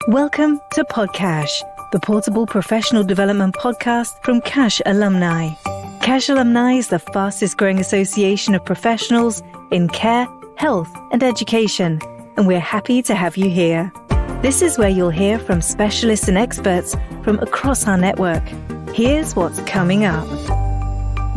Welcome to Podcash, the portable professional development podcast from Cash Alumni. Cash Alumni is the fastest growing association of professionals in care, health, and education, and we're happy to have you here. This is where you'll hear from specialists and experts from across our network. Here's what's coming up.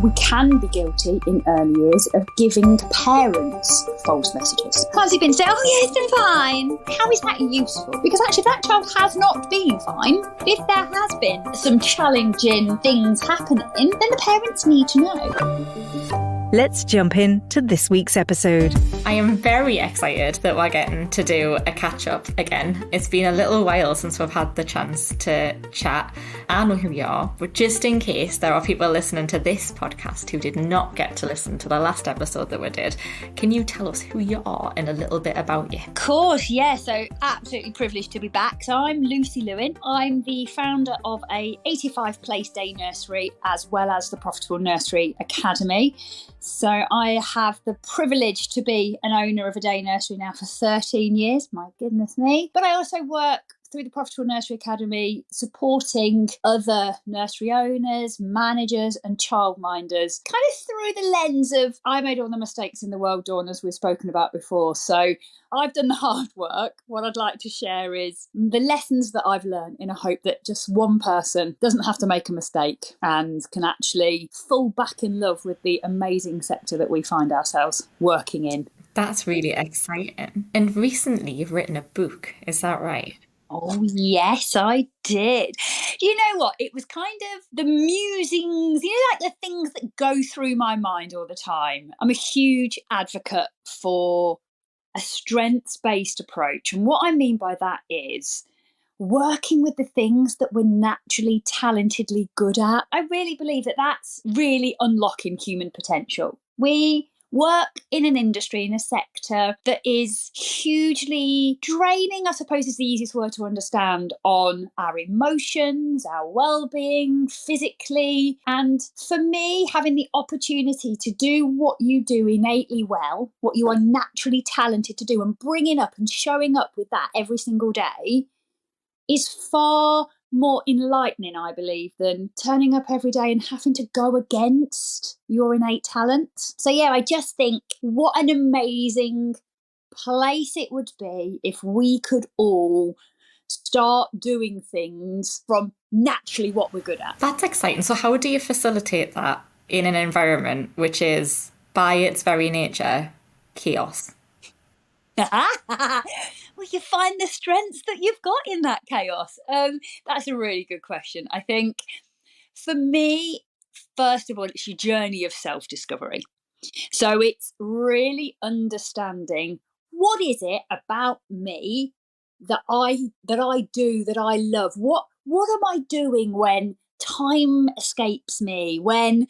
We can be guilty in early years of giving parents false messages. Can't you been saying, oh yeah, it's been fine? How is that useful? Because actually that child has not been fine. If there has been some challenging things happening, then the parents need to know. Let's jump in to this week's episode. I am very excited that we're getting to do a catch-up again. It's been a little while since we've had the chance to chat. I know who you are, but just in case there are people listening to this podcast who did not get to listen to the last episode that we did, can you tell us who you are and a little bit about you? Of course, yeah. So absolutely privileged to be back. So I'm Lucy Lewin. I'm the founder of a 85 place day nursery as well as the Profitable Nursery Academy. So I have the privilege to be an owner of a day nursery now for 13 years. My goodness me. But I also work through the Profitable Nursery Academy supporting other nursery owners, managers and childminders kind of through the lens of I made all the mistakes in the world, Dawn, as we've spoken about before. So I've done the hard work. What I'd like to share is the lessons that I've learned in a hope that just one person doesn't have to make a mistake and can actually fall back in love with the amazing sector that we find ourselves working in. That's really exciting. And recently you've written a book, is that right? Oh, yes, I did. You know what? It was kind of the musings, like the things that go through my mind all the time. I'm a huge advocate for a strengths-based approach. And what I mean by that is working with the things that we're naturally, talentedly good at. I really believe that that's really unlocking human potential. We work in an industry, in a sector that is hugely draining, I suppose is the easiest word to understand, on our emotions, our well-being, physically. And for me, having the opportunity to do what you do innately well, what you are naturally talented to do, and bringing up and showing up with that every single day is far more enlightening, I believe, than turning up every day and having to go against your innate talent. So yeah, I just think what an amazing place it would be if we could all start doing things from naturally what we're good at. That's exciting. So how do you facilitate that in an environment which is, by its very nature, chaos? Well, you find the strengths that you've got in that chaos. That's a really good question. I think for me, first of all, it's your journey of self-discovery. So it's really understanding what is it about me that I do, that I love. What am I doing when time escapes me, when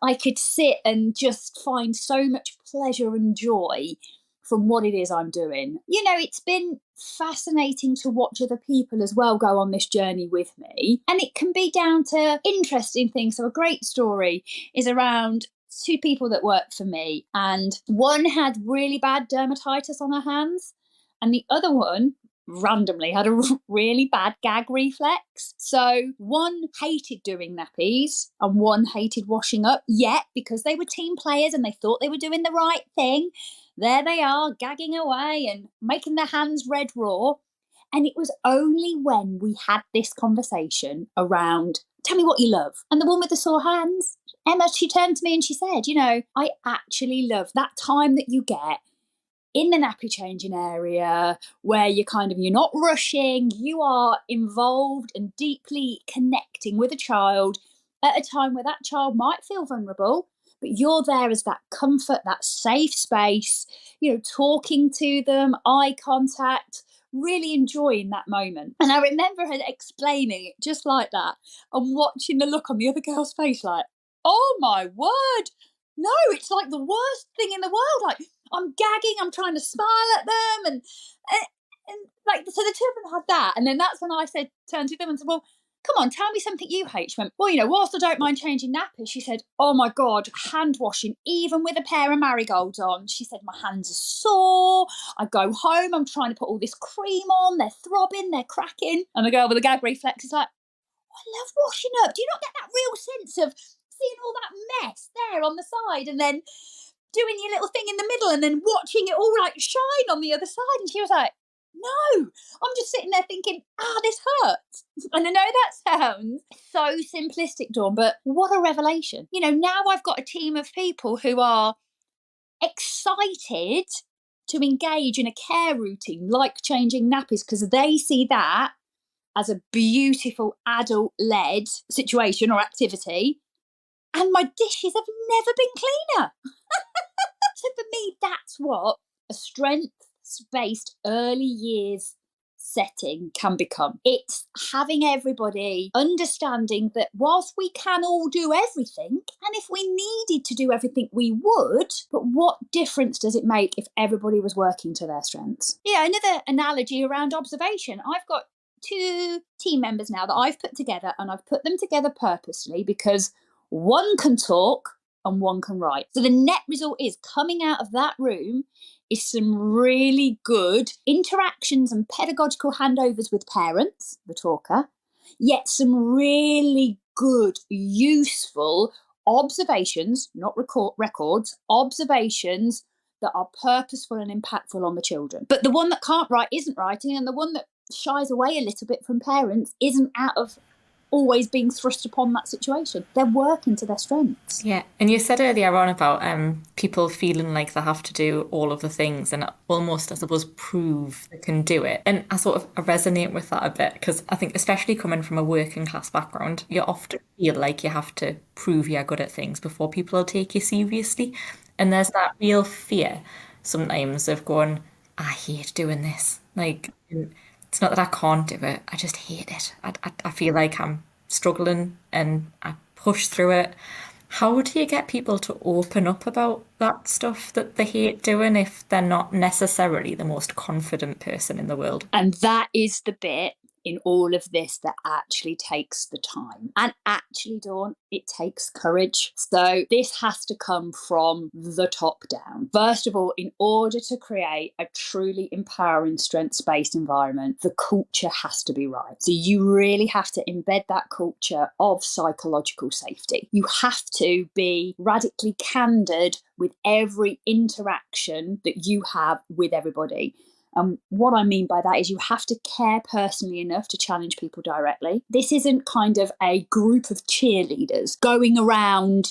I could sit and just find so much pleasure and joy from what it is I'm doing. It's been fascinating to watch other people as well go on this journey with me. And it can be down to interesting things. So a great story is around two people that work for me. And one had really bad dermatitis on her hands. And the other one randomly had a really bad gag reflex. So one hated doing nappies and one hated washing up. Yet, because they were team players and they thought they were doing the right thing, there they are gagging away and making their hands red raw. And it was only when we had this conversation around, tell me what you love. And the one with the sore hands, Emma, she turned to me and she said, I actually love that time that you get in the nappy changing area where you're not rushing, you are involved and deeply connecting with a child at a time where that child might feel vulnerable, but you're there as that comfort, that safe space, talking to them, eye contact, really enjoying that moment. And I remember her explaining it just like that and watching the look on the other girl's face like, oh my word, no, it's like the worst thing in the world. Like, I'm gagging, I'm trying to smile at them. And so the two of them had that. And then that's when I turned to them and said, well, come on, tell me something you hate. She went, well, whilst I don't mind changing nappies, she said, oh my God, hand washing, even with a pair of marigolds on. She said, my hands are sore. I go home, I'm trying to put all this cream on. They're throbbing, they're cracking. And the girl with the gag reflex is like, I love washing up. Do you not get that real sense of seeing all that mess there on the side and then doing your little thing in the middle and then watching it all like shine on the other side? And she was like, no, I'm just sitting there thinking, this hurts. And I know that sounds so simplistic, Dawn, but what a revelation. Now I've got a team of people who are excited to engage in a care routine like changing nappies because they see that as a beautiful adult-led situation or activity. And my dishes have never been cleaner. So for me, that's what a strengths-based early years setting can become. It's having everybody understanding that whilst we can all do everything, and if we needed to do everything, we would, but what difference does it make if everybody was working to their strengths? Yeah, another analogy around observation. I've got 2 team members now that I've put together, and I've put them together purposely because one can talk and one can write. So the net result is coming out of that room is some really good interactions and pedagogical handovers with parents, the talker, yet some really good, useful observations, not records, observations that are purposeful and impactful on the children. But the one that can't write isn't writing, and the one that shies away a little bit from parents isn't out of always being thrust upon that situation. They're working to their strengths. Yeah, and you said earlier on about people feeling like they have to do all of the things and almost, I suppose, prove they can do it. And I resonate with that a bit because I think especially coming from a working class background, you often feel like you have to prove you're good at things before people will take you seriously. And there's that real fear sometimes of going, I hate doing this. Like, it's not that I can't do it, I just hate it. I feel like I'm struggling and I push through it. How do you get people to open up about that stuff that they hate doing if they're not necessarily the most confident person in the world? And that is the bit in all of this that actually takes the time. And actually, Dawn, it takes courage. So this has to come from the top down. First of all, in order to create a truly empowering, strengths-based environment, the culture has to be right. So you really have to embed that culture of psychological safety. You have to be radically candid with every interaction that you have with everybody. What I mean by that is you have to care personally enough to challenge people directly. This isn't kind of a group of cheerleaders going around,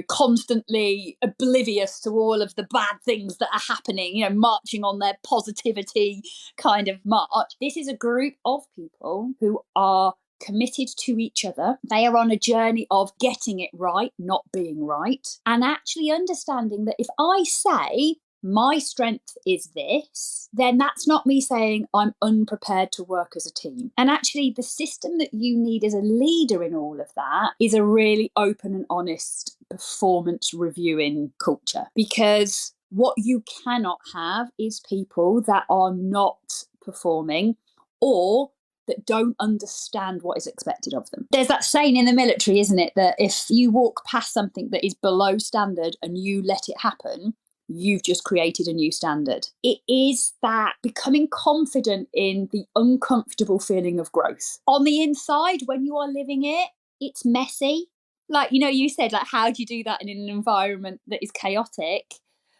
constantly oblivious to all of the bad things that are happening, marching on their positivity kind of march. This is a group of people who are committed to each other. They are on a journey of getting it right, not being right, and actually understanding that if I say, my strength is this, then that's not me saying I'm unprepared to work as a team. And actually, the system that you need as a leader in all of that is a really open and honest performance reviewing culture. Because what you cannot have is people that are not performing or that don't understand what is expected of them. There's that saying in the military, isn't it, that if you walk past something that is below standard and you let it happen, you've just created a new standard. It is that becoming confident in the uncomfortable feeling of growth. On the inside, when you are living it, it's messy. Like, you said, like, how do you do that in an environment that is chaotic?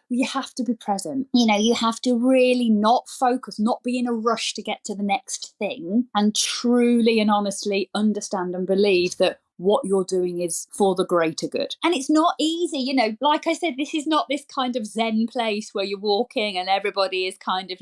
Well, you have to be present. You have to really not focus, not be in a rush to get to the next thing, and truly and honestly understand and believe that what you're doing is for the greater good. And it's not easy, like I said, this is not this kind of Zen place where you're walking and everybody is kind of,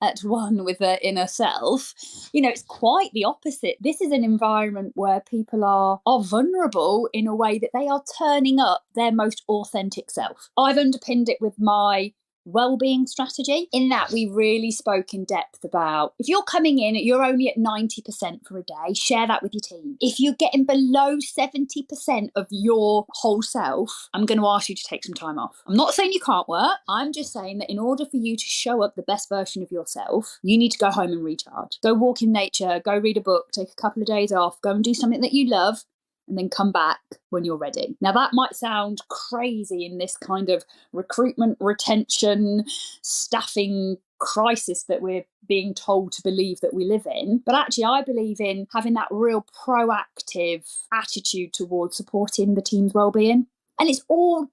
at one with their inner self. It's quite the opposite. This is an environment where people are vulnerable in a way that they are turning up their most authentic self. I've underpinned it with my well-being strategy, in that we really spoke in depth about, if you're coming in, you're only at 90% for a day, share that with your team. If you're getting below 70% of your whole self, I'm going to ask you to take some time off. I'm not saying you can't work. I'm just saying that in order for you to show up the best version of yourself, you need to go home and recharge. Go walk in nature, go read a book, take a couple of days off, go and do something that you love, and then come back when you're ready. Now, that might sound crazy in this kind of recruitment, retention, staffing crisis that we're being told to believe that we live in. But actually, I believe in having that real proactive attitude towards supporting the team's well-being. And it's all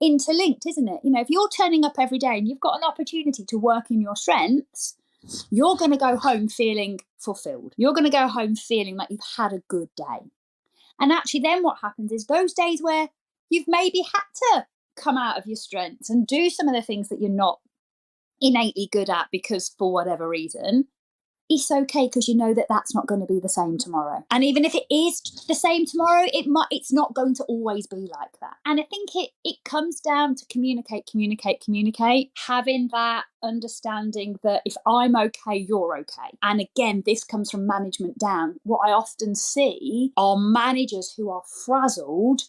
interlinked, isn't it? If you're turning up every day and you've got an opportunity to work in your strengths, you're going to go home feeling fulfilled. You're going to go home feeling like you've had a good day. And actually then what happens is those days where you've maybe had to come out of your strengths and do some of the things that you're not innately good at because for whatever reason, it's okay, because you know that that's not going to be the same tomorrow. And even if it is the same tomorrow, it's not going to always be like that. And I think it comes down to communicate, having that understanding that if I'm okay, you're okay. And again, this comes from management down. What I often see are managers who are frazzled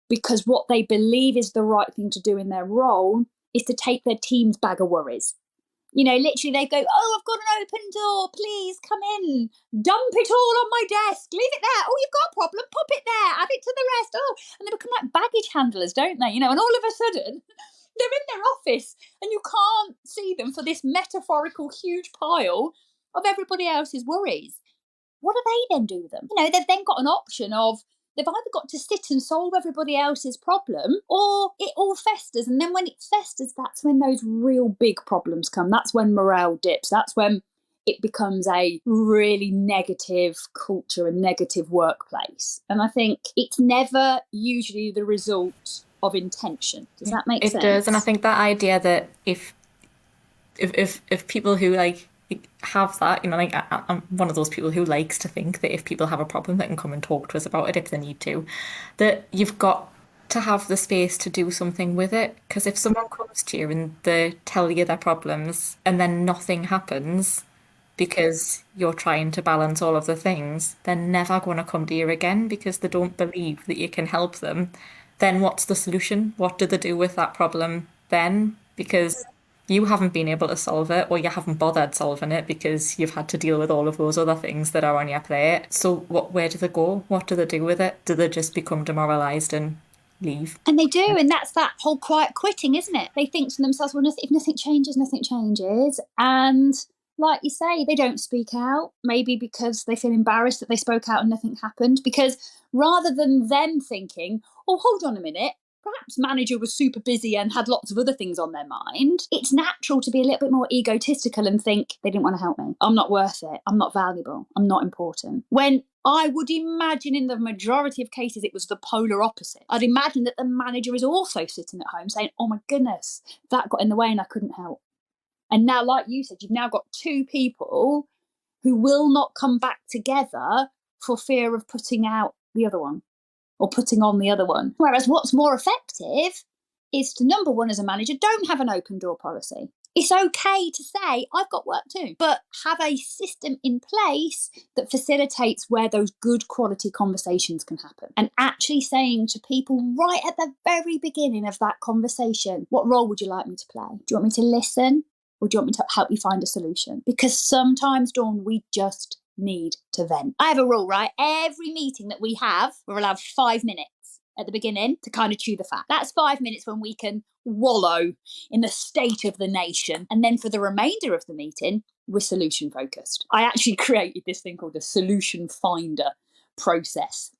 because what they believe is the right thing to do in their role is to take their team's bag of worries. Literally they go, oh, I've got an open door, please come in, dump it all on my desk, leave it there. Oh, you've got a problem, pop it there, add it to the rest. Oh, and they become like baggage handlers, don't they? And all of a sudden they're in their office and you can't see them for this metaphorical huge pile of everybody else's worries. What do they then do with them? They've then got an option of, they've either got to sit and solve everybody else's problem, or it all festers. And then when it festers, that's when those real big problems come. That's when morale dips. That's when it becomes a really negative culture, a negative workplace. And I think it's never usually the result of intention. Does that make sense? It does. And I think that idea that if people who have that, I'm one of those people who likes to think that if people have a problem, they can come and talk to us about it if they need to, that you've got to have the space to do something with it. Because if someone comes to you and they tell you their problems and then nothing happens because you're trying to balance all of the things, they're never going to come to you again because they don't believe that you can help them. Then what's the solution? What do they do with that problem then? Because you haven't been able to solve it, or you haven't bothered solving it because you've had to deal with all of those other things that are on your plate. So where do they go? What do they do with it? Do they just become demoralised and leave? And they do, and that's that whole quiet quitting, isn't it? They think to themselves, well, if nothing changes, nothing changes. And like you say, they don't speak out, maybe because they feel embarrassed that they spoke out and nothing happened. Because rather than them thinking, oh, hold on a minute, perhaps manager was super busy and had lots of other things on their mind, it's natural to be a little bit more egotistical and think, they didn't want to help me. I'm not worth it. I'm not valuable. I'm not important. When I would imagine in the majority of cases, it was the polar opposite. I'd imagine that the manager is also sitting at home saying, oh my goodness, that got in the way and I couldn't help. And now, like you said, you've now got two people who will not come back together for fear of putting out the other one, or putting on the other one. Whereas what's more effective is to, number one, as a manager, don't have an open door policy. It's okay to say, I've got work too, but have a system in place that facilitates where those good quality conversations can happen. And actually saying to people right at the very beginning of that conversation, what role would you like me to play? Do you want me to listen? Or do you want me to help you find a solution? Because sometimes, Dawn, we just need to vent. I have a rule, right? Every meeting that we have, we're allowed 5 minutes at the beginning to kind of chew the fat. That's 5 minutes when we can wallow in the state of the nation. And then for the remainder of the meeting, we're solution focused. I actually created this thing called the solution finder process.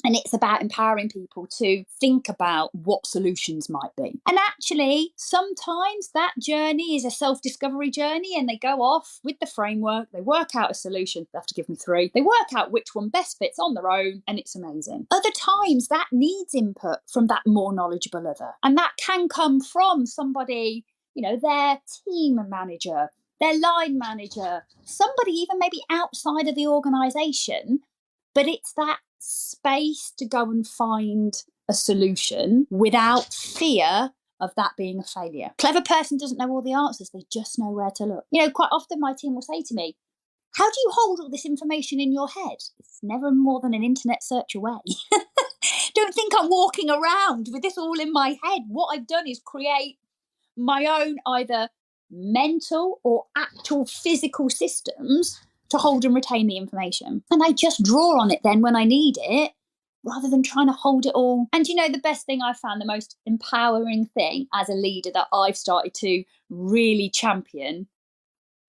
And it's about empowering people to think about what solutions might be. And actually, sometimes that journey is a self-discovery journey, and they go off with the framework, they work out a solution, they have to give me 3, they work out which one best fits on their own, and it's amazing. Other times, that needs input from that more knowledgeable other. And that can come from somebody, their team manager, their line manager, somebody even maybe outside of the organisation, but it's that space to go and find a solution without fear of that being a failure. Clever person doesn't know all the answers, they just know where to look. You know, quite often my team will say to me, how do you hold all this information in your head? It's never more than an internet search away. Don't think I'm walking around with this all in my head. What I've done is create my own either mental or actual physical systems to hold and retain the information. And I just draw on it then when I need it, rather than trying to hold it all. And you know, the best thing I've found, the most empowering thing as a leader that I've started to really champion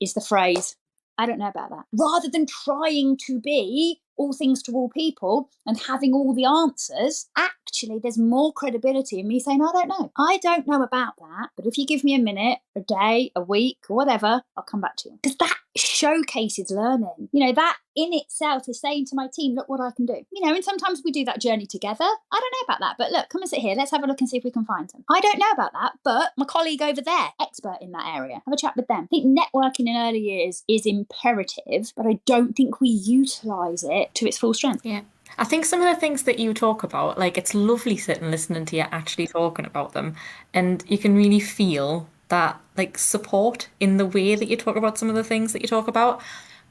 is the phrase, I don't know about that. Rather than trying to be all things to all people and having all the answers, actually there's more credibility in me saying, I don't know. I don't know about that, but if you give me a minute, a day, a week, or whatever, I'll come back to you. Because that showcases learning. You know, that in itself is saying to my team, look what I can do. You know, and sometimes we do that journey together. I don't know about that, but look, come and sit here. Let's have a look and see if we can find some. I don't know about that, but my colleague over there, expert in that area, have a chat with them. I think networking in early years is imperative, but I don't think we utilise it to its full strength. Yeah. I think some of the things that you talk about, like, it's lovely sitting listening to you actually talking about them, and you can really feel that, like, support in the way that you talk about some of the things that you talk about.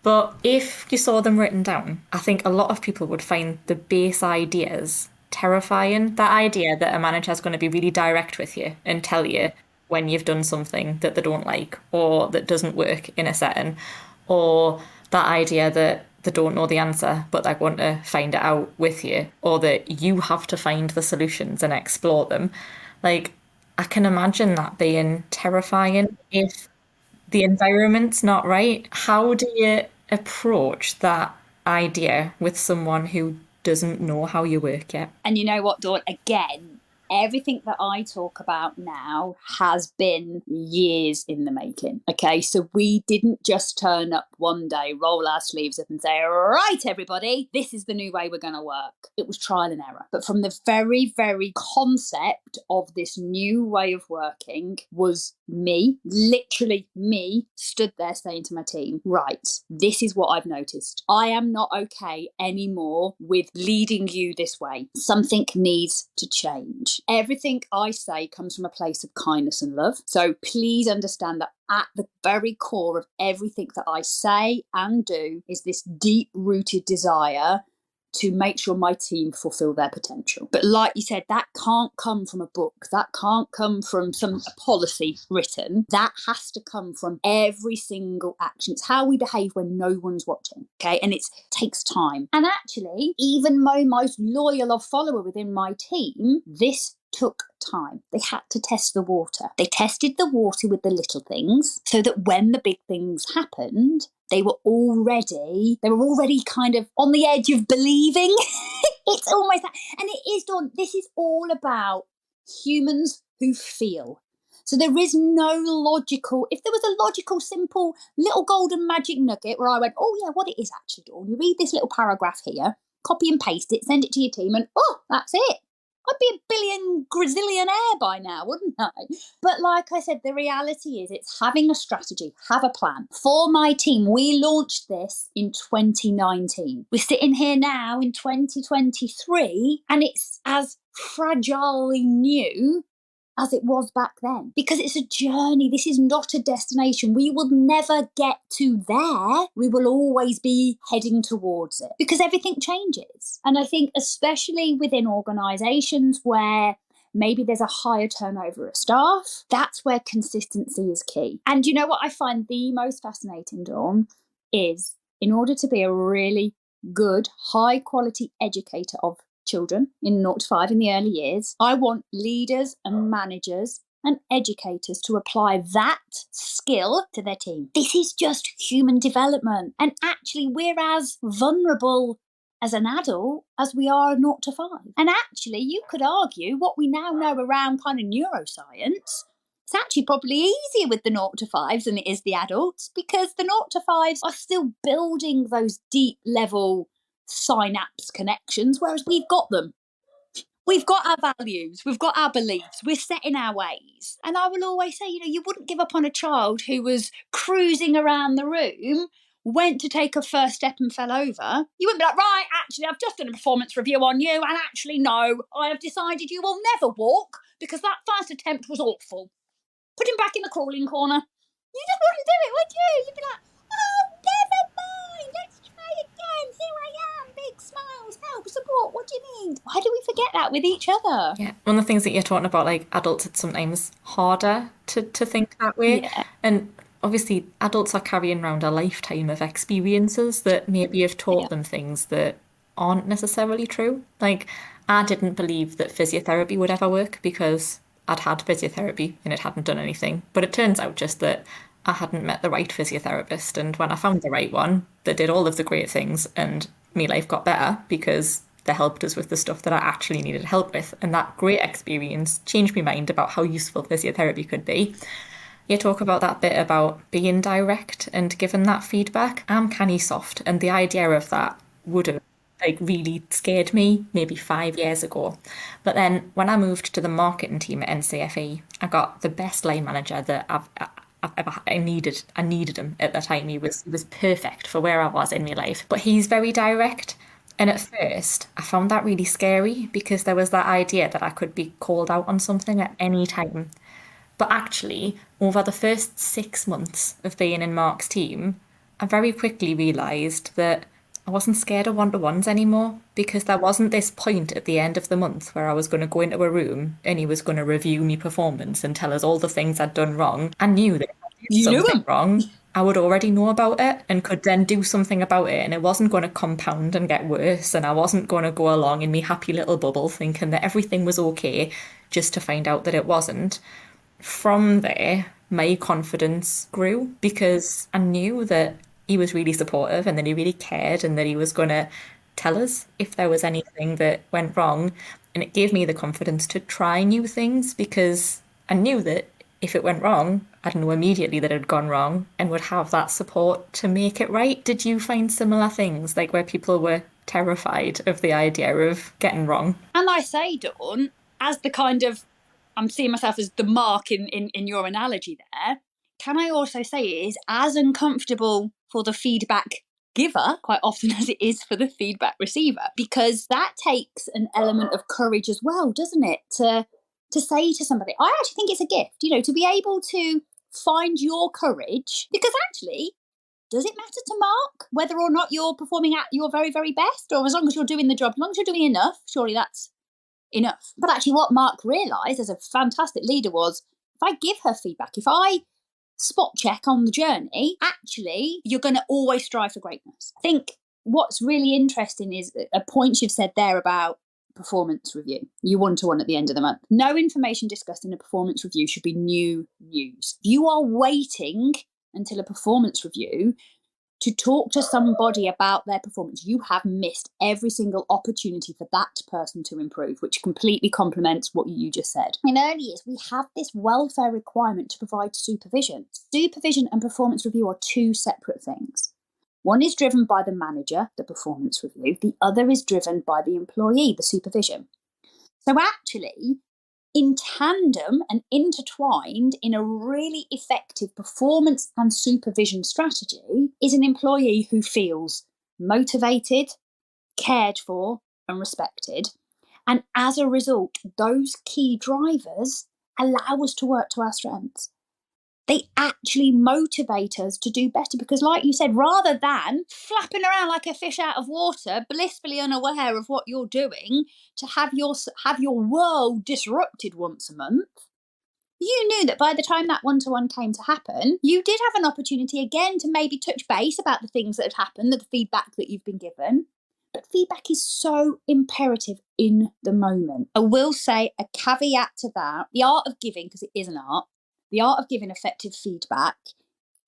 But if you saw them written down, I think a lot of people would find the base ideas terrifying. That idea that a manager is going to be really direct with you and tell you when you've done something that they don't like or that doesn't work in a setting, or that idea that they don't know the answer but they want to find it out with you, or that you have to find the solutions and explore them. Like, I can imagine that being terrifying if the environment's not right. How do you approach that idea with someone who doesn't know how you work yet? And you know what, Dawn, again, everything that I talk about now has been years in the making. Okay, so we didn't just turn up one day, roll our sleeves up and say, right, everybody, this is the new way we're going to work. It was trial and error. But from the very, very concept of this new way of working was me, literally me, stood there saying to my team, right, this is what I've noticed. I am not okay anymore with leading you this way. Something needs to change. Everything I say comes from a place of kindness and love. So please understand that at the very core of everything that I say and do is this deep-rooted desire to make sure my team fulfill their potential. But like you said, that can't come from a book. That can't come from some policy written. That has to come from every single action. It's how we behave when no one's watching, okay? And it takes time. And actually, even my most loyal of follower within my team, this took time. They had to test the water. They tested the water with the little things so that when the big things happened, they were already kind of on the edge of believing. It's almost that. And it is, Dawn, this is all about humans who feel. So there is no logical, if there was a logical, simple, little golden magic nugget where I went, oh yeah, what it is actually, Dawn, you read this little paragraph here, copy and paste it, send it to your team, and oh, that's it. I'd be a billion gazillionaire by now, wouldn't I? But like I said, the reality is it's having a strategy, have a plan. For my team, we launched this in 2019. We're sitting here now in 2023, and it's as fragilely new as it was back then, because it's a journey. This is not a destination. We will never get to there. We will always be heading towards it because everything changes. And I think especially within organisations where maybe there's a higher turnover of staff, that's where consistency is key. And you know what I find the most fascinating, Dawn, is in order to be a really good, high quality educator of children in 0 to 5 in the early years, I want leaders and managers and educators to apply that skill to their team. This is just human development. And actually, we're as vulnerable as an adult as we are 0 to 5. And actually, you could argue what we now know around kind of neuroscience, it's actually probably easier with the 0 to 5s than it is the adults, because the 0 to 5s are still building those deep level synapse connections, whereas we've got them. We've got our values, we've got our beliefs, we're set in our ways. And I will always say, you know, you wouldn't give up on a child who was cruising around the room, went to take a first step and fell over. You wouldn't be like, right, actually, I've just done a performance review on you, and actually, no, I have decided you will never walk because that first attempt was awful. Put him back in the crawling corner. You just wouldn't do it, would you? You'd be like, oh, never mind, let's try again. Here I am, big smiles, help, support, what do you need? Why do we forget that with each other? Yeah, one of the things that you're talking about, like adults, it's sometimes harder to think that way. Yeah. And obviously, adults are carrying around a lifetime of experiences that maybe have taught them things that aren't necessarily true. Like, I didn't believe that physiotherapy would ever work because I'd had physiotherapy and it hadn't done anything. But it turns out just that I hadn't met the right physiotherapist. And when I found the right one that did all of the great things, and my life got better because they helped us with the stuff that I actually needed help with. And that great experience changed my mind about how useful physiotherapy could be. You talk about that bit about being direct and giving that feedback. I'm canny soft, and the idea of that would have really scared me maybe 5 years ago. But then when I moved to the marketing team at NCFE, I got the best line manager that I've ever had. I needed him at the time. He was perfect for where I was in my life. But he's very direct. And at first, I found that really scary because there was that idea that I could be called out on something at any time. But actually, over the first 6 months of being in Mark's team, I very quickly realised that I wasn't scared of one-to-ones anymore, because there wasn't this point at the end of the month where I was going to go into a room and he was going to review me performance and tell us all the things I'd done wrong. I knew that if I did something wrong, I would already know about it and could then do something about it, and it wasn't going to compound and get worse, and I wasn't going to go along in my happy little bubble thinking that everything was okay just to find out that it wasn't. From there, my confidence grew because I knew that he was really supportive and that he really cared and that he was going to tell us if there was anything that went wrong. And it gave me the confidence to try new things because I knew that if it went wrong, I'd know immediately that it had gone wrong and would have that support to make it right. Did you find similar things, like where people were terrified of the idea of getting wrong? And I say, Dawn, as the kind of, I'm seeing myself as the Mark in your analogy there, can I also say it is as uncomfortable for the feedback giver quite often as it is for the feedback receiver, because that takes an element of courage as well, doesn't it? To say to somebody, I actually think it's a gift, to be able to find your courage, because actually, does it matter to Mark whether or not you're performing at your very, very best, or as long as you're doing the job, as long as you're doing enough, surely that's enough. But actually what Mark realised as a fantastic leader was, if I give her feedback, if I spot check on the journey, actually you're going to always strive for greatness. I think what's really interesting is a point you've said there about performance review. You one-to-one at the end of the month. No information discussed in a performance review should be new news. If you are waiting until a performance review to talk to somebody about their performance, you have missed every single opportunity for that person to improve, which completely complements what you just said. In early years, we have this welfare requirement to provide supervision. Supervision and performance review are two separate things. One is driven by the manager, the performance review. The other is driven by the employee, the supervision. So actually, in tandem and intertwined in a really effective performance and supervision strategy is an employee who feels motivated, cared for, and respected. And as a result, those key drivers allow us to work to our strengths. They actually motivate us to do better because, like you said, rather than flapping around like a fish out of water, blissfully unaware of what you're doing, to have your world disrupted once a month, you knew that by the time that one-to-one came to happen, you did have an opportunity again to maybe touch base about the things that had happened, the feedback that you've been given. But feedback is so imperative in the moment. I will say a caveat to that, the art of giving, because it is an art, the art of giving effective feedback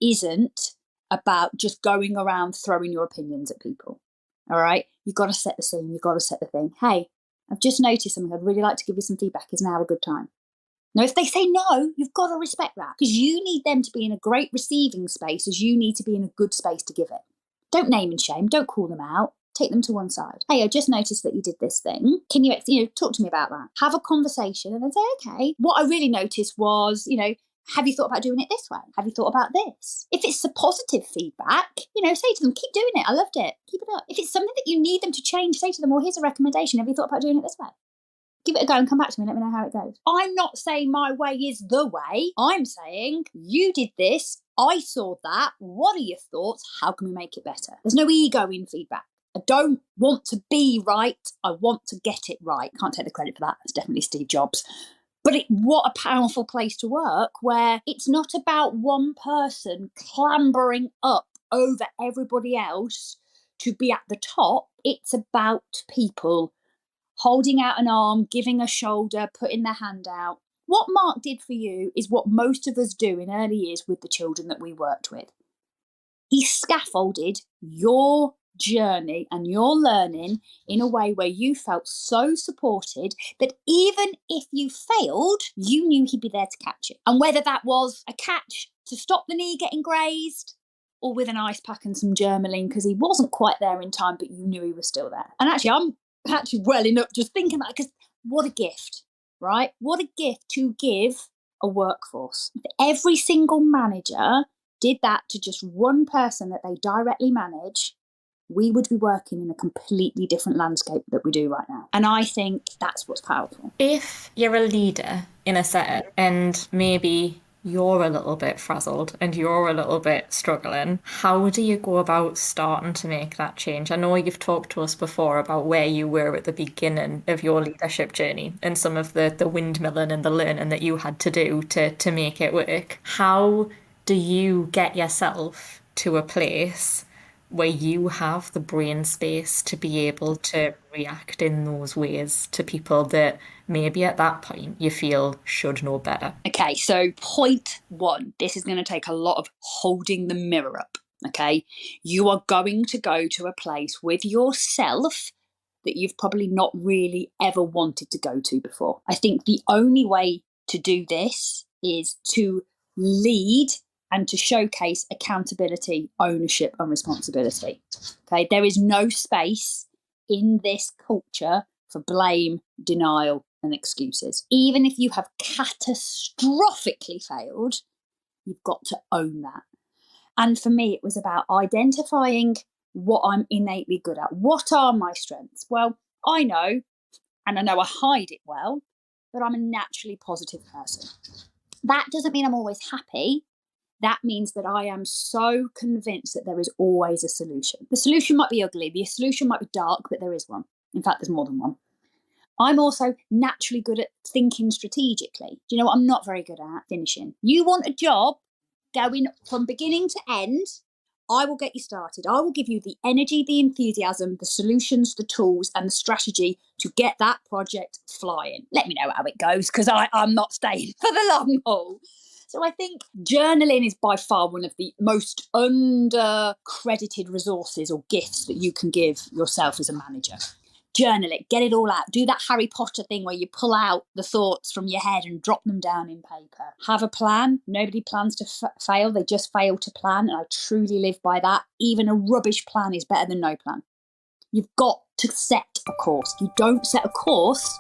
isn't about just going around throwing your opinions at people. All right? You've got to set the scene. You've got to set the thing. Hey, I've just noticed something. I'd really like to give you some feedback. Is now a good time? Now, if they say no, you've got to respect that because you need them to be in a great receiving space as you need to be in a good space to give it. Don't name and shame. Don't call them out. Take them to one side. Hey, I just noticed that you did this thing. Can you talk to me about that? Have a conversation and then say, okay, what I really noticed was, have you thought about doing it this way? Have you thought about this? If it's a positive feedback, say to them, keep doing it. I loved it. Keep it up. If it's something that you need them to change, say to them, well, here's a recommendation. Have you thought about doing it this way? Give it a go and come back to me and let me know how it goes. I'm not saying my way is the way. I'm saying you did this. I saw that. What are your thoughts? How can we make it better? There's no ego in feedback. I don't want to be right. I want to get it right. Can't take the credit for that. It's definitely Steve Jobs. But what a powerful place to work, where it's not about one person clambering up over everybody else to be at the top. It's about people holding out an arm, giving a shoulder, putting their hand out. What Mark did for you is what most of us do in early years with the children that we worked with. He scaffolded your journey and your learning in a way where you felt so supported that even if you failed, you knew he'd be there to catch it. And whether that was a catch to stop the knee getting grazed, or with an ice pack and some Germaline because he wasn't quite there in time, but you knew he was still there. And actually, I'm welling up just thinking about it, because what a gift, right? What a gift to give a workforce. If every single manager did that to just one person that they directly manage, we would be working in a completely different landscape that we do right now. And I think that's what's powerful. If you're a leader in a setting and maybe you're a little bit frazzled and you're a little bit struggling, how do you go about starting to make that change? I know you've talked to us before about where you were at the beginning of your leadership journey and some of the windmilling and the learning that you had to do to make it work. How do you get yourself to a place where you have the brain space to be able to react in those ways to people that maybe at that point you feel should know better? Okay, so point one, this is going to take a lot of holding the mirror up, okay? You are going to go to a place with yourself that you've probably not really ever wanted to go to before. I think the only way to do this is to lead and to showcase accountability, ownership and responsibility. Okay, there is no space in this culture for blame, denial and excuses. Even if you have catastrophically failed, you've got to own that. And for me, it was about identifying what I'm innately good at. What are my strengths? Well, I know, and I know I hide it well, but I'm a naturally positive person. That doesn't mean I'm always happy. That means that I am so convinced that there is always a solution. The solution might be ugly, the solution might be dark, but there is one. In fact, there's more than one. I'm also naturally good at thinking strategically. Do you know what I'm not very good at? Finishing. You want a job going from beginning to end, I will get you started. I will give you the energy, the enthusiasm, the solutions, the tools and the strategy to get that project flying. Let me know how it goes, because I'm not staying for the long haul. So I think journaling is by far one of the most under-credited resources or gifts that you can give yourself as a manager. Journal it, get it all out. Do that Harry Potter thing where you pull out the thoughts from your head and drop them down in paper. Have a plan. Nobody plans to fail. They just fail to plan. And I truly live by that. Even a rubbish plan is better than no plan. You've got to set a course. If you don't set a course,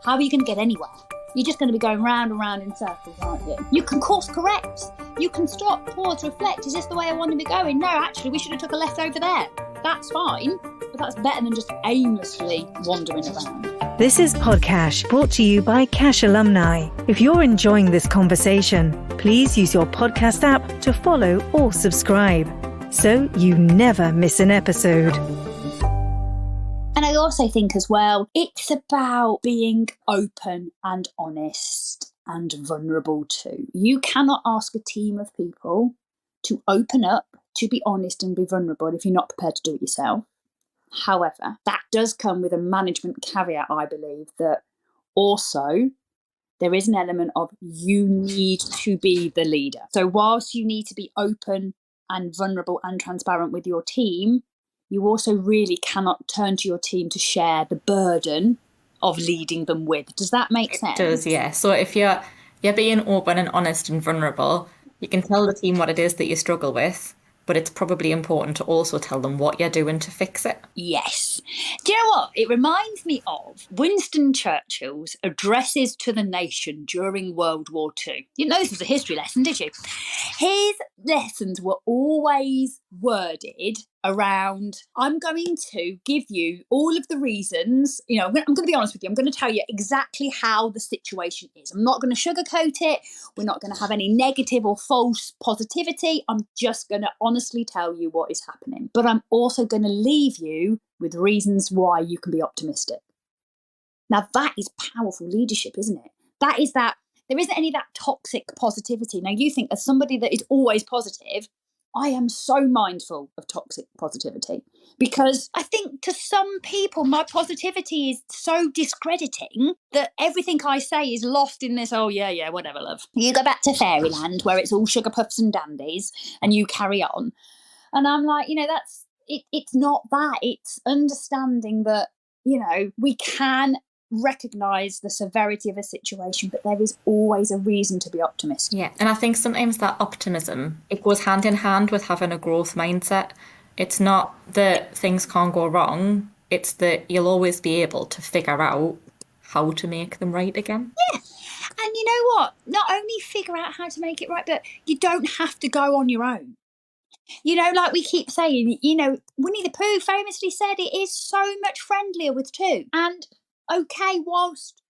how are you going to get anywhere? You're just going to be going round and round in circles, aren't you? You can course correct. You can stop, pause, reflect. Is this the way I want to be going? No, actually, we should have took a left over there. That's fine, but that's better than just aimlessly wandering around. This is Podcash, brought to you by Cash Alumni. If you're enjoying this conversation, please use your podcast app to follow or subscribe, so you never miss an episode. And I also think as well, it's about being open and honest and vulnerable too. You cannot ask a team of people to open up, to be honest and be vulnerable if you're not prepared to do it yourself. However, that does come with a management caveat, I believe, that also there is an element of you need to be the leader. So whilst you need to be open and vulnerable and transparent with your team, you also really cannot turn to your team to share the burden of leading them with. Does that make sense? It does, yeah. So if you're being open and honest and vulnerable, you can tell the team what it is that you struggle with, but it's probably important to also tell them what you're doing to fix it. Yes. Do you know what? It reminds me of Winston Churchill's addresses to the nation during World War II. You know this was a history lesson, did you? His lessons were always worded around, I'm going to give you all of the reasons, I'm going to be honest with you, I'm going to tell you exactly how the situation is. I'm not going to sugarcoat it. We're not going to have any negative or false positivity. I'm just going to honestly tell you what is happening. But I'm also going to leave you with reasons why you can be optimistic. Now, that is powerful leadership, isn't it? There isn't any of that toxic positivity. Now, you think, as somebody that is always positive, I am so mindful of toxic positivity, because I think to some people, my positivity is so discrediting that everything I say is lost in this, oh, yeah, whatever, love. You go back to fairyland where it's all sugar puffs and dandies and you carry on. And I'm like, that's it. It's not that. It's understanding that, we can recognise the severity of a situation, but there is always a reason to be optimistic. Yeah, and I think sometimes that optimism, it goes hand in hand with having a growth mindset. It's not that things can't go wrong, it's that you'll always be able to figure out how to make them right again. Yeah, and you know what? Not only figure out how to make it right, but you don't have to go on your own. Like we keep saying, Winnie the Pooh famously said it is so much friendlier with two. And okay, whilst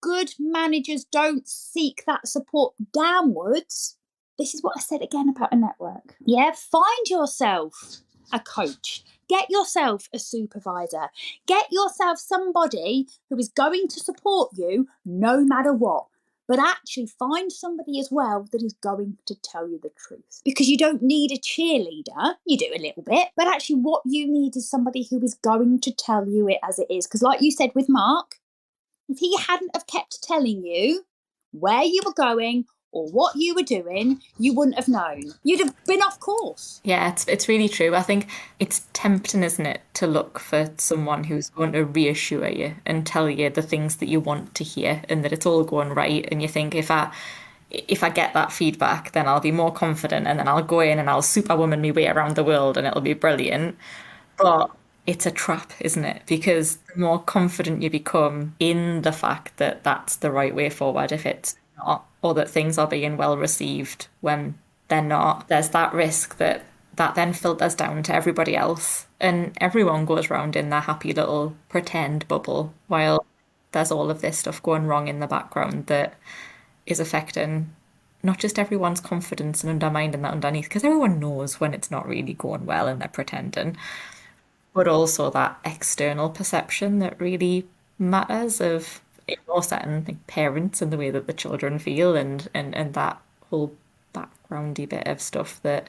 good managers don't seek that support downwards, this is what I said again about a network. Yeah, find yourself a coach. Get yourself a supervisor. Get yourself somebody who is going to support you no matter what. But actually find somebody as well that is going to tell you the truth. Because you don't need a cheerleader. You do a little bit. But actually what you need is somebody who is going to tell you it as it is. Because like you said with Mark, if he hadn't have kept telling you where you were going or what you were doing, you wouldn't have known. You'd have been off course. Yeah, it's really true. I think it's tempting, isn't it, to look for someone who's going to reassure you and tell you the things that you want to hear and that it's all going right. And you think, if I get that feedback, then I'll be more confident, and then I'll go in and I'll superwoman my way around the world and it'll be brilliant. But it's a trap, isn't it? Because the more confident you become in the fact that that's the right way forward, if it's not, or that things are being well received when they're not, there's that risk that then filters down to everybody else, and everyone goes round in their happy little pretend bubble while there's all of this stuff going wrong in the background that is affecting not just everyone's confidence and undermining that underneath, because everyone knows when it's not really going well and they're pretending, but also that external perception that really matters of, in your setting, like parents and the way that the children feel, and that whole backgroundy bit of stuff that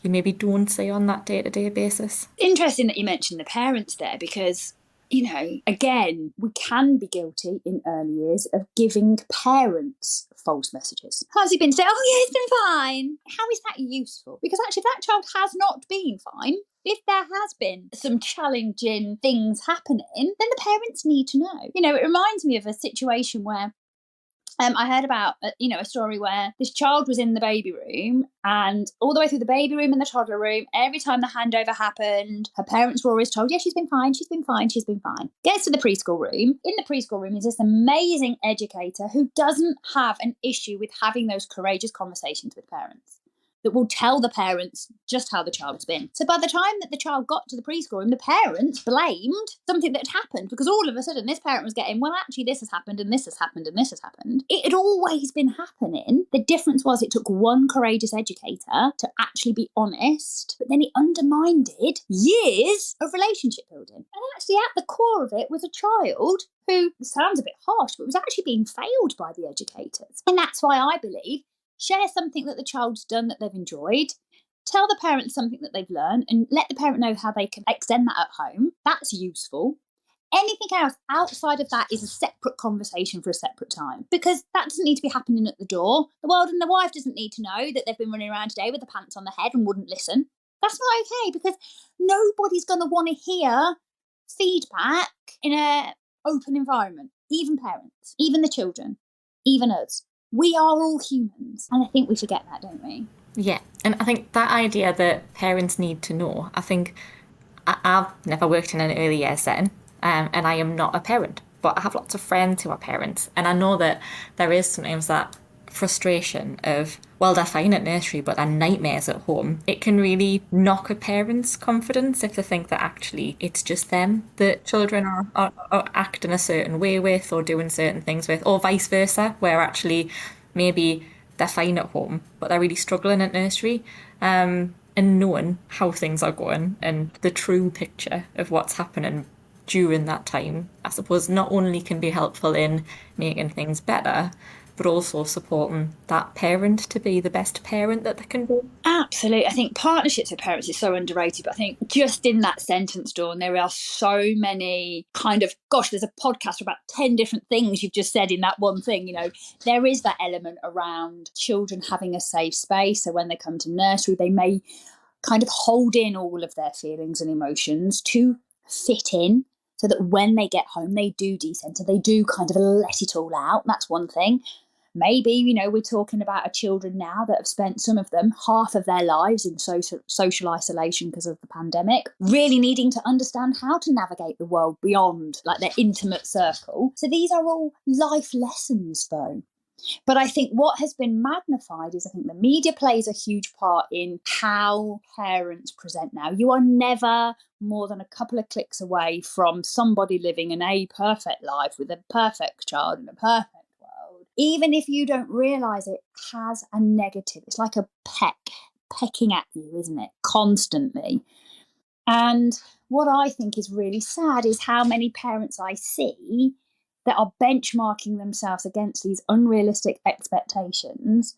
you maybe don't see on that day-to-day basis. Interesting that you mentioned the parents there, because again, we can be guilty in early years of giving parents false messages. How's he been today? Oh, yeah, it's been fine. How is that useful? Because actually, that child has not been fine. If there has been some challenging things happening, then the parents need to know. It reminds me of a situation where I heard about, a story where this child was in the baby room, and all the way through the baby room and the toddler room, every time the handover happened, her parents were always told, yeah, she's been fine, she's been fine, she's been fine. Gets to the preschool room. In the preschool room is this amazing educator who doesn't have an issue with having those courageous conversations with parents that will tell the parents just how the child's been. So by the time that the child got to the preschool room, the parents blamed something that had happened, because all of a sudden this parent was getting, well, actually this has happened and this has happened and this has happened. It had always been happening. The difference was it took one courageous educator to actually be honest, but then it undermined years of relationship building. And actually at the core of it was a child who, sounds a bit harsh, but was actually being failed by the educators. And that's why I believe, share something that the child's done that they've enjoyed, tell the parent something that they've learned, and let the parent know how they can extend that at home. That's useful. Anything else outside of that is a separate conversation for a separate time, because that doesn't need to be happening at the door. The world and the wife doesn't need to know that they've been running around today with the pants on their head and wouldn't listen. That's not okay, because nobody's going to want to hear feedback in an open environment, even parents, even the children, even us. We are all humans, and I think we forget that, don't we? Yeah, and I think that idea that parents need to know, I think I've never worked in an early years setting, and I am not a parent, but I have lots of friends who are parents, and I know that there is sometimes that frustration of, well, they're fine at nursery, but they're nightmares at home. It can really knock a parent's confidence if they think that actually it's just them that children are acting a certain way with or doing certain things with, or vice versa, where actually maybe they're fine at home, but they're really struggling at nursery. And knowing how things are going and the true picture of what's happening during that time, I suppose, not only can be helpful in making things better, but also supporting that parent to be the best parent that they can be. Absolutely. I think partnerships with parents is so underrated, but I think just in that sentence, Dawn, there are so many there's a podcast for about 10 different things you've just said in that one thing. There is that element around children having a safe space. So when they come to nursery, they may kind of hold in all of their feelings and emotions to fit in, so that when they get home, they do decenter, they do kind of let it all out. That's one thing. Maybe, we're talking about children now that have spent, some of them, half of their lives in social isolation because of the pandemic, really needing to understand how to navigate the world beyond like their intimate circle. So these are all life lessons though. But I think what has been magnified is I think the media plays a huge part in how parents present now. You are never more than a couple of clicks away from somebody living in a perfect life with a perfect child in a perfect world. Even if you don't realise it has a negative, it's like a pecking at you, isn't it? Constantly. And what I think is really sad is how many parents I see that are benchmarking themselves against these unrealistic expectations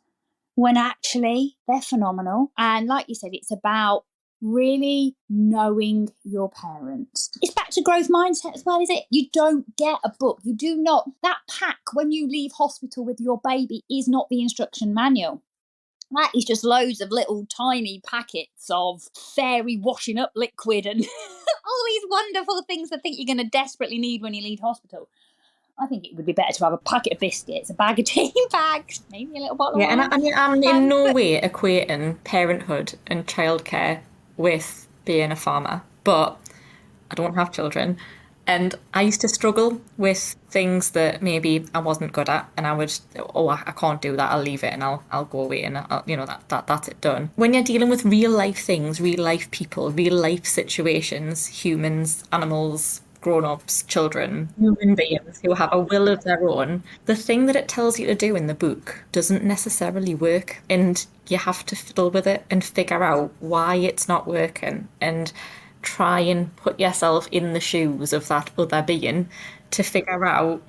when actually they're phenomenal. And like you said, it's about really knowing your parents. It's back to growth mindset as well, is it? You don't get a book. You do not. That pack when you leave hospital with your baby is not the instruction manual. That is just loads of little tiny packets of fairy washing up liquid and all these wonderful things I think you're going to desperately need when you leave hospital. I think it would be better to have a packet of biscuits, a bag of tea bags, maybe a little bottle of wine. And I'm in no way equating parenthood and childcare with being a farmer, but I don't have children. And I used to struggle with things that maybe I wasn't good at, and I would, I can't do that. I'll leave it and I'll go away, and that's it done. When you're dealing with real life things, real life people, real life situations, humans, animals, grown-ups, children, human beings who have a will of their own, the thing that it tells you to do in the book doesn't necessarily work, and you have to fiddle with it and figure out why it's not working, and try and put yourself in the shoes of that other being to figure out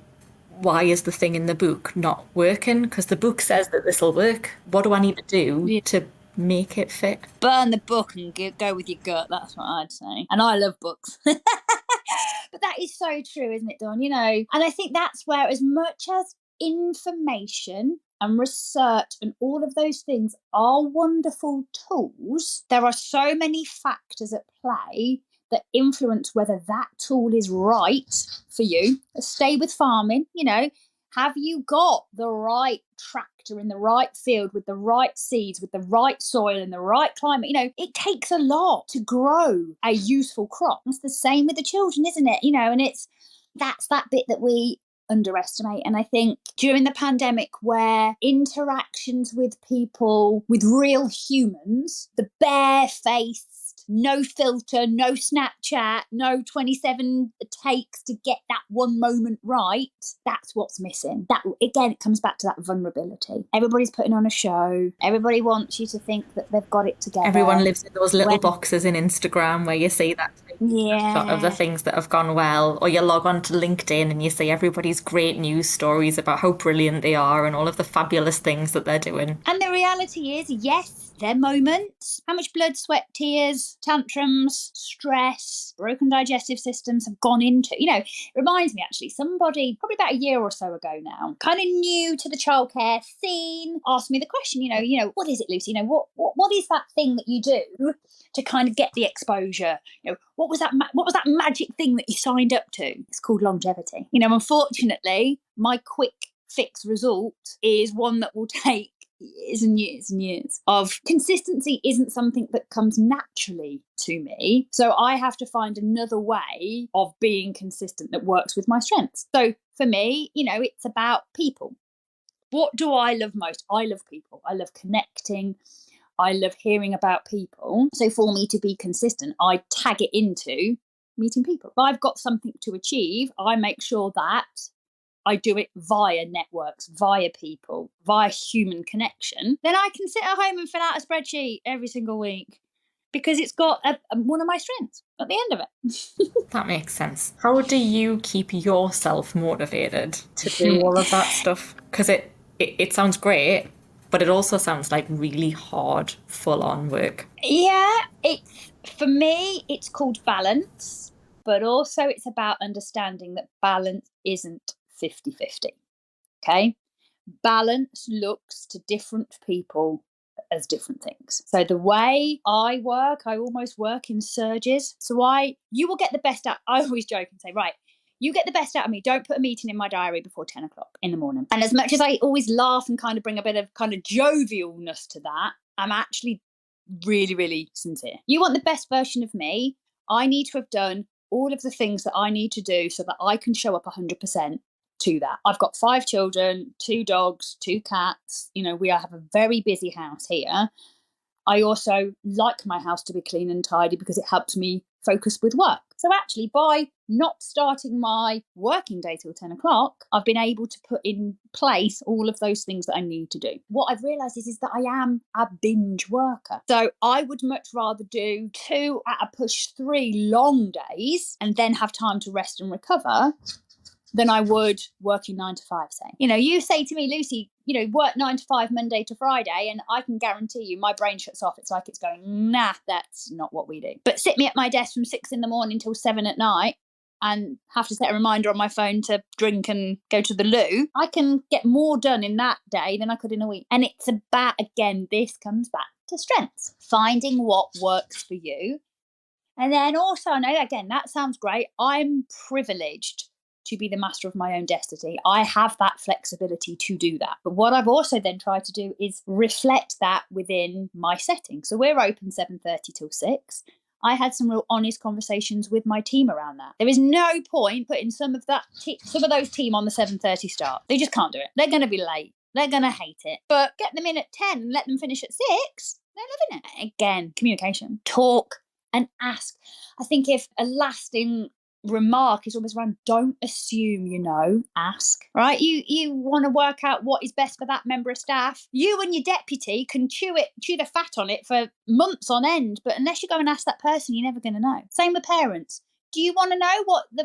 why is the thing in the book not working, because the book says that this will work. What do I need to do to make it fit? Burn the book and go with your gut. That's what I'd say. And I love books. But that is so true, isn't it, Dawn? And I think that's where, as much as information and research and all of those things are wonderful tools, there are so many factors at play that influence whether that tool is right for you. Stay with farming, have you got the right tractor in the right field with the right seeds, with the right soil and the right climate? It takes a lot to grow a useful crop. It's the same with the children, isn't it? And that's that bit that we underestimate. And I think during the pandemic, where interactions with people, with real humans, the barefaced, no filter, no Snapchat, no 27 takes to get that one moment right, that's what's missing. That, again, it comes back to that vulnerability. Everybody's putting on a show. Everybody wants you to think that they've got it together. Everyone lives in those little boxes in Instagram where you see that shot of the things that have gone well, or you log on to LinkedIn and you see everybody's great news stories about how brilliant they are and all of the fabulous things that they're doing. And the reality is, yes, their moments, how much blood, sweat, tears, tantrums, stress, broken digestive systems have gone into. It reminds me, actually, somebody probably about a year or so ago now, kind of new to the childcare scene, asked me the question, what is it, Lucy? What is that thing that you do to kind of get the exposure? What was that magic thing that you signed up to? It's called longevity. Unfortunately, my quick fix result is one that will take years and years and years of consistency. Isn't something that comes naturally to me. So I have to find another way of being consistent that works with my strengths. So for me, it's about people. What do I love most? I love people. I love connecting. I love hearing about people. So for me to be consistent, I tag it into meeting people. If I've got something to achieve, I make sure that I do it via networks, via people, via human connection. Then I can sit at home and fill out a spreadsheet every single week because it's got one of my strengths at the end of it. That makes sense. How do you keep yourself motivated to do all of that stuff? Because it sounds great, but it also sounds like really hard, full-on work. Yeah, for me, it's called balance, but also it's about understanding that balance isn't 50-50. Okay? Balance looks to different people as different things. So the way I work, I almost work in surges. So you will get the best out. I always joke and say, right, you get the best out of me. Don't put a meeting in my diary before 10 o'clock in the morning. And as much as I always laugh and kind of bring a bit of kind of jovialness to that, I'm actually really, really sincere. You want the best version of me. I need to have done all of the things that I need to do so that I can show up 100% to that. I've got 5 children, 2 dogs, 2 cats. We have a very busy house here. I also like my house to be clean and tidy because it helps me focus with work. So actually, by not starting my working day till 10 o'clock, I've been able to put in place all of those things that I need to do. What I've realised is that I am a binge worker. So I would much rather do 2 at a push 3 long days and then have time to rest and recover than I would working 9 to 5, say. You say to me, Lucy, work 9 to 5 Monday to Friday, and I can guarantee you my brain shuts off. It's like it's going, nah, that's not what we do. But sit me at my desk from 6 in the morning till 7 at night and have to set a reminder on my phone to drink and go to the loo, I can get more done in that day than I could in a week. And it's about, again, this comes back to strengths. Finding what works for you. And then also, I know, again, that sounds great. I'm privileged to be the master of my own destiny. I have that flexibility to do that. But what I've also then tried to do is reflect that within my setting. So we're open 7:30 till 6. I had some real honest conversations with my team around that. There is no point putting some of those team on the 7:30 start. They just can't do it. They're going to be late. They're going to hate it. But get them in at 10 and let them finish at 6. They're loving it. Again, communication. Talk and ask. I think if a lasting remark is almost around, don't assume, ask, right? You want to work out what is best for that member of staff. You and your deputy can chew the fat on it for months on end, but unless you go and ask that person, you're never going to know. Same with parents. Do you want to know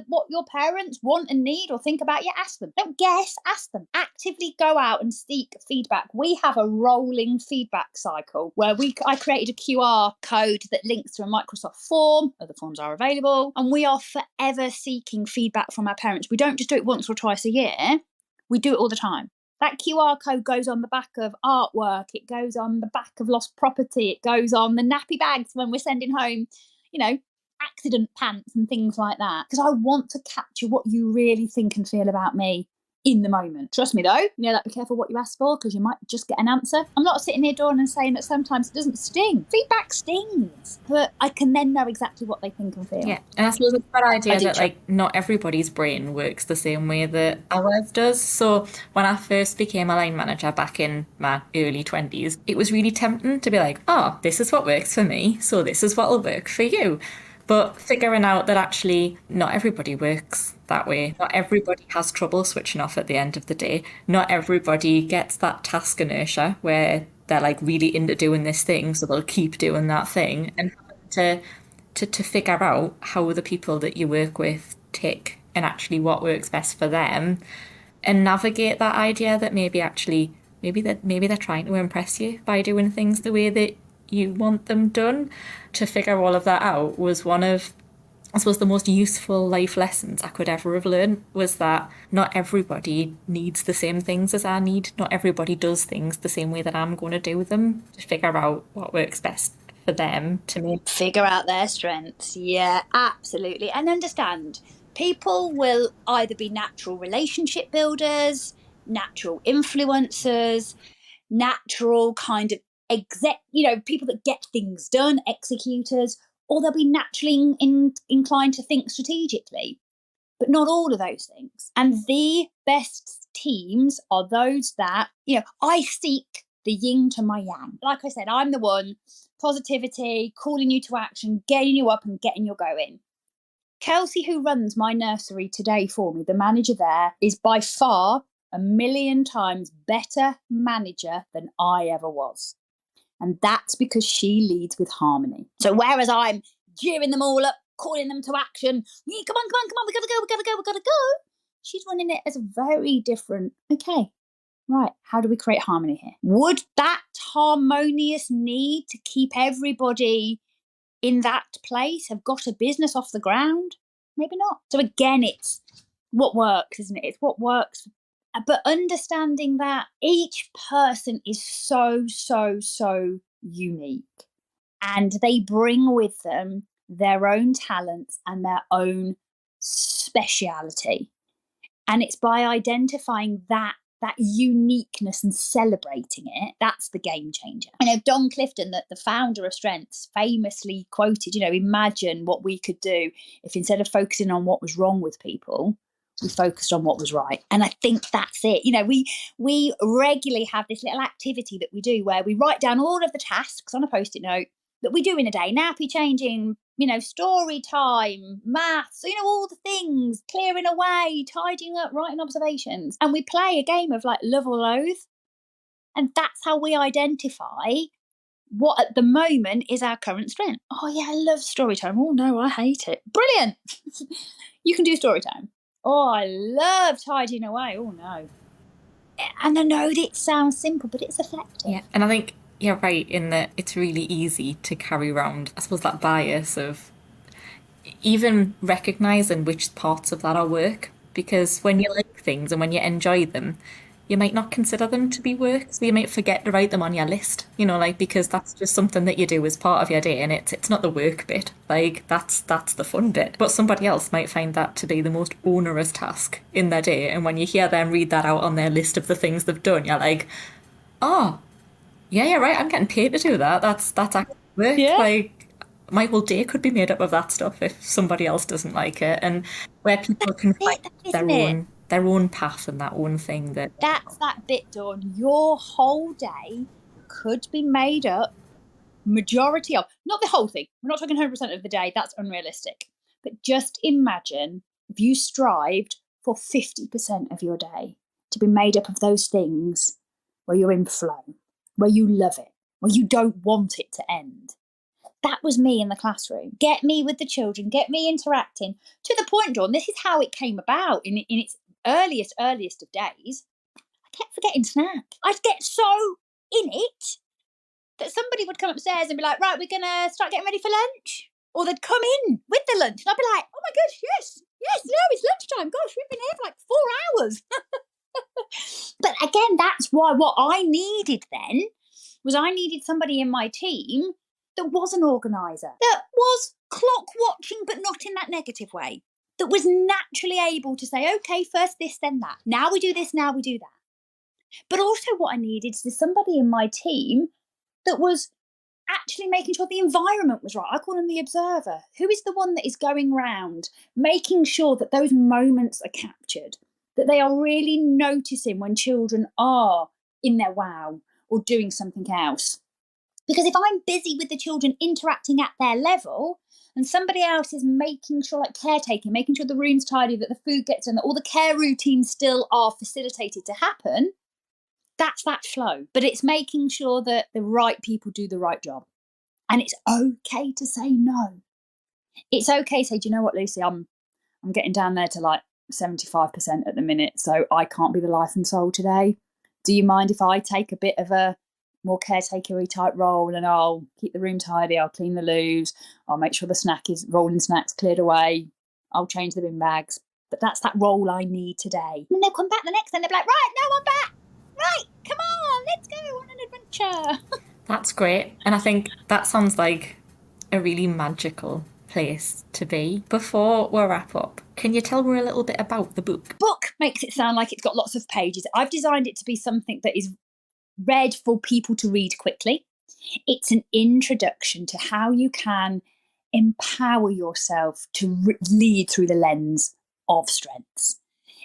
what your parents want and need or think about you? Ask them. Don't guess, ask them. Actively go out and seek feedback. We have a rolling feedback cycle where I created a QR code that links to a Microsoft form. Other forms are available. And we are forever seeking feedback from our parents. We don't just do it once or twice a year. We do it all the time. That QR code goes on the back of artwork. It goes on the back of lost property. It goes on the nappy bags when we're sending home, accident pants and things like that, because I want to capture what you really think and feel about me in the moment. Trust me though, be careful what you ask for, because you might just get an answer. I'm not sitting here dawn and saying that sometimes it doesn't sting. Feedback stings, but I can then know exactly what they think and feel. Yeah, and I suppose it's that idea that not everybody's brain works the same way that ours does. So when I first became a line manager back in my early 20s, it was really tempting to be like, oh, this is what works for me, so this is what will work for you. But figuring out that actually not everybody works that way. Not everybody has trouble switching off at the end of the day. Not everybody gets that task inertia where they're like really into doing this thing, so they'll keep doing that thing. And to figure out how the people that you work with tick and actually what works best for them, and navigate that idea that maybe they're trying to impress you by doing things the way that you want them done. To figure all of that out was one of, I suppose, the most useful life lessons I could ever have learned, was that not everybody needs the same things as I need. Not everybody does things the same way that I'm going to do them. To figure out what works best for them, to me. Figure out their strengths. Yeah, absolutely. And understand, people will either be natural relationship builders, natural influencers, natural kind of people that get things done, executors, or they'll be naturally inclined to think strategically. but not all of those things. And the best teams are those that, I seek the yin to my yang. Like I said, I'm the one, positivity, calling you to action, getting you up and getting you going. Kelsey, who runs my nursery today for me, the manager there, is by far 1,000,000 times better manager than I ever was. And that's because she leads with harmony. So whereas I'm gearing them all up, calling them to action, come on, we gotta go. She's running it as a very different, okay, right, how do we create harmony here? Would that harmonious need to keep everybody in that place have got a business off the ground? Maybe not. So again, it's what works, isn't it? It's what works. But understanding that each person is so unique, and they bring with them their own talents and their own speciality. And it's by identifying that uniqueness and celebrating it, that's the game changer. I know Don Clifton, the founder of Strengths, famously quoted, imagine what we could do if instead of focusing on what was wrong with people, we focused on what was right. And I think that's it. We regularly have this little activity that we do where we write down all of the tasks on a Post-it note that we do in a day: nappy changing, story time, maths, all the things, clearing away, tidying up, writing observations. And we play a game of like love or loathe. And that's how we identify what at the moment is our current strength. Oh yeah, I love story time. Oh no, I hate it. Brilliant. You can do story time. Oh, I love tidying away. Oh no. And I know that it sounds simple, but it's effective. Yeah, and I think you're right in that it's really easy to carry around, I suppose, that bias of even recognising which parts of that are work. Because when you like things and when you enjoy them, you might not consider them to be work. So you might forget to write them on your list, because that's just something that you do as part of your day, and it's not the work bit. Like that's the fun bit. But somebody else might find that to be the most onerous task in their day. And when you hear them read that out on their list of the things they've done, you're like, oh, yeah, right, I'm getting paid to do that. That's actually work. Yeah. Like my whole day could be made up of that stuff if somebody else doesn't like it. And where people can find their own path and that own thing that's that bit, Dawn. Your whole day could be made up majority of, not the whole thing. We're not talking 100% of the day. That's unrealistic. But just imagine if you strived for 50% of your day to be made up of those things where you're in flow, where you love it, where you don't want it to end. That was me in the classroom. Get me with the children, get me interacting. To the point, Dawn, this is how it came about in its earliest of days. I kept forgetting snack. I'd get so in it that somebody would come upstairs and be like, right, we're going to start getting ready for lunch. Or they'd come in with the lunch. And I'd be like, oh my gosh, yes, no, it's lunchtime. Gosh, we've been here for like 4 hours. But again, that's why what I needed then was I needed somebody in my team that was an organiser, that was clock watching, but not in that negative way, that was naturally able to say, okay, first this, then that. Now we do this, now we do that. But also what I needed is somebody in my team that was actually making sure the environment was right. I call them the observer. Who is the one that is going round, making sure that those moments are captured, that they are really noticing when children are in their wow or doing something else. Because if I'm busy with the children interacting at their level and somebody else is making sure, like caretaking, making sure the room's tidy, that the food gets done, that all the care routines still are facilitated to happen, that's that flow. But it's making sure that the right people do the right job. And it's okay to say no. It's okay to say, do you know what, Lucy, I'm getting down there to like 75% at the minute, so I can't be the life and soul today. Do you mind if I take a bit of a more caretakery type role, and I'll keep the room tidy, I'll clean the loos, I'll make sure the rolling snacks cleared away, I'll change the bin bags. But that's that role I need today. And they'll come back the next day and they'll be like, right, now I'm back. Right, come on, let's go on an adventure. That's great. And I think that sounds like a really magical place to be. Before we wrap up, can you tell me a little bit about the book? Book makes it sound like it's got lots of pages. I've designed it to be something that is read for people to read quickly. It's an introduction to how you can empower yourself to lead through the lens of strengths.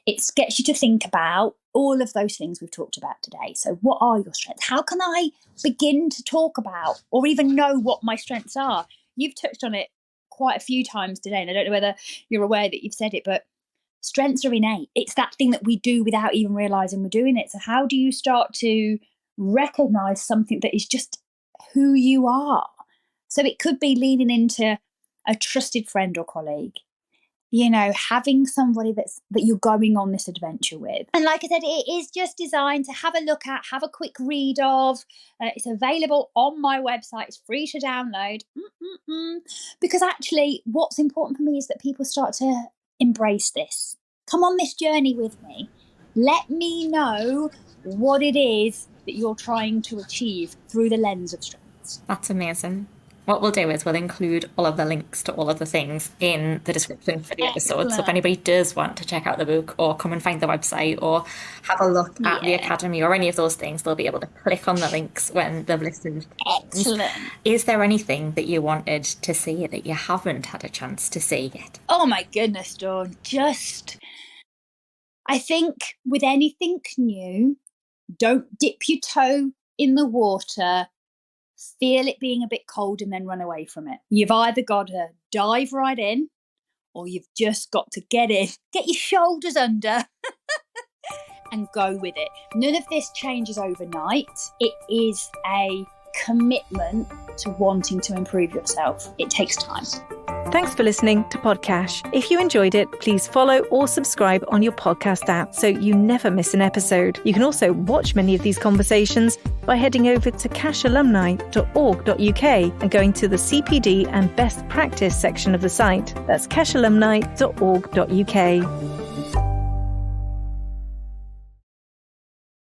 It gets you to think about all of those things we've talked about today. So what are your strengths? How can I begin to talk about or even know what my strengths are? You've touched on it quite a few times today, and I don't know whether you're aware that you've said it, but strengths are innate. It's that thing that we do without even realising we're doing it. So how do you start to recognise something that is just who you are? So it could be leaning into a trusted friend or colleague, having somebody that you're going on this adventure with. And like I said, it is just designed to have a look at, have a quick read of. It's available on my website. It's free to download. Because actually, what's important for me is that people start to embrace this. Come on this journey with me. Let me know what it is that you're trying to achieve through the lens of strengths. That's amazing. What we'll do is we'll include all of the links to all of the things in the description for the episode. So if anybody does want to check out the book or come and find the website or have a look at the Academy or any of those things, they'll be able to click on the links when they've listened. Excellent. Is there anything that you wanted to say that you haven't had a chance to say yet? Oh my goodness, Dawn. I think with anything new, don't dip your toe in the water, feel it being a bit cold and then run away from it. You've either got to dive right in or you've just got to get in, get your shoulders under and go with it. None of this changes overnight. It is a commitment to wanting to improve yourself. It takes time. Thanks for listening to Podcash. If you enjoyed it, please follow or subscribe on your podcast app so you never miss an episode. You can also watch many of these conversations by heading over to cashalumni.org.uk and going to the CPD and best practice section of the site. That's cashalumni.org.uk.